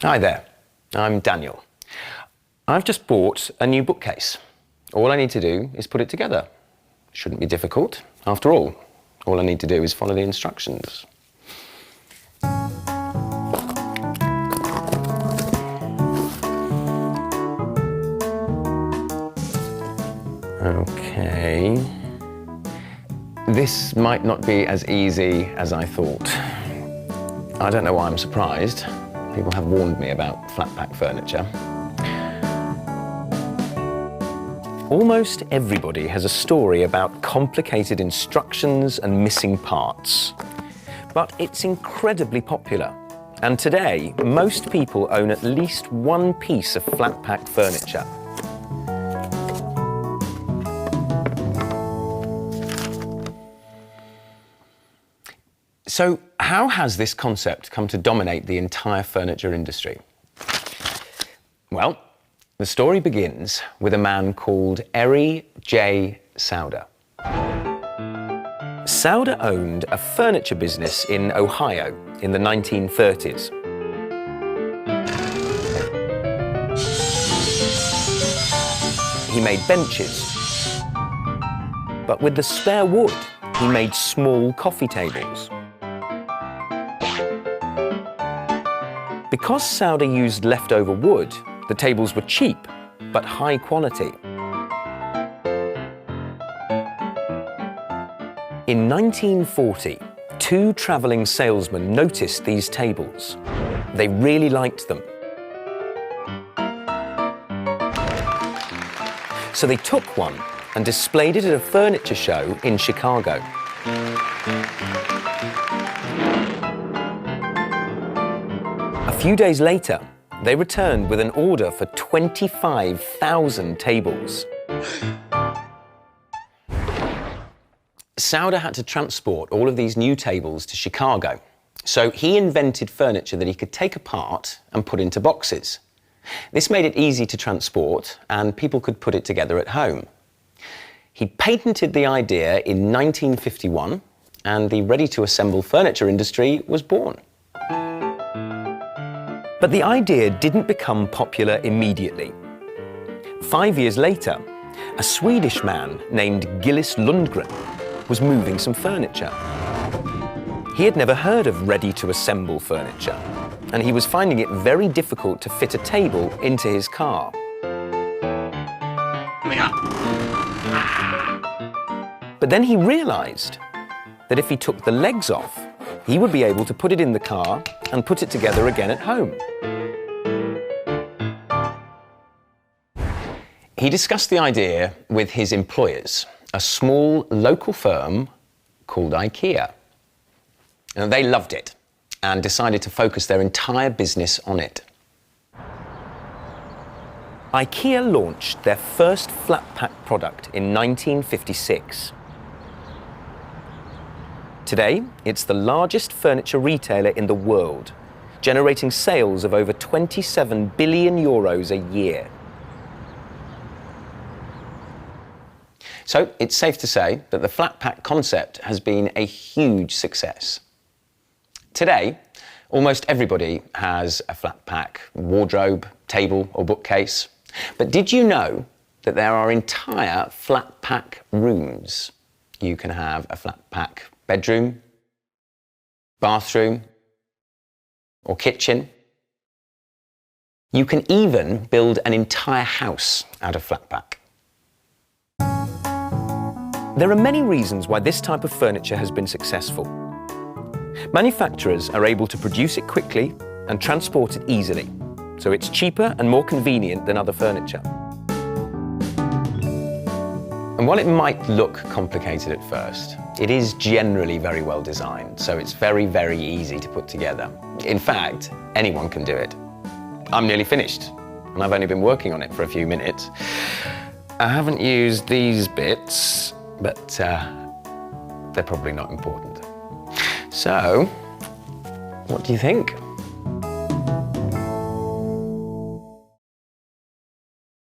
Hi there, I'm Daniel. I've just bought a new bookcase. All I need to do is put it together. Shouldn't be difficult. After all I need to do is follow the instructions. Okay. This might not be as easy as I thought. I don't know why I'm surprised. People have warned me about flat pack furniture. Almost everybody has a story about complicated instructions and missing parts. But it's incredibly popular. And today, most people own at least one piece of flat pack furniture. So, how has this concept come to dominate the entire furniture industry? Well, the story begins with a man called Eri J. Sauder. Sauder owned a furniture business in Ohio in the 1930s. He made benches, but with the spare wood, he made small coffee tables. Because Sauder used leftover wood, the tables were cheap, but high quality. In 1940, two travelling salesmen noticed these tables. They really liked them. So they took one and displayed it at a furniture show in Chicago. A few days later, they returned with an order for 25,000 tables. Sauder had to transport all of these new tables to Chicago, so he invented furniture that he could take apart and put into boxes. This made it easy to transport, and people could put it together at home. He patented the idea in 1951, and the ready-to-assemble furniture industry was born. But the idea didn't become popular immediately. 5 years later, a Swedish man named Gillis Lundgren was moving some furniture. He had never heard of ready-to-assemble furniture, and he was finding it very difficult to fit a table into his car. But then he realized that if he took the legs off, he would be able to put it in the car and put it together again at home. He discussed the idea with his employers, a small local firm called IKEA. And they loved it and decided to focus their entire business on it. IKEA launched their first flat pack product in 1956. Today, it's the largest furniture retailer in the world, generating sales of over 27 billion euros a year. So it's safe to say that the flat pack concept has been a huge success. Today, almost everybody has a flat pack wardrobe, table or bookcase. But did you know that there are entire flat pack rooms? You can have a flat pack bedroom, bathroom, or kitchen. You can even build an entire house out of flat pack. There are many reasons why this type of furniture has been successful. Manufacturers are able to produce it quickly and transport it easily, so it's cheaper and more convenient than other furniture. And while it might look complicated at first, it is generally very well designed, so it's very, very easy to put together. In fact, anyone can do it. I'm nearly finished, and I've only been working on it for a few minutes. I haven't used these bits, but they're probably not important. So, what do you think?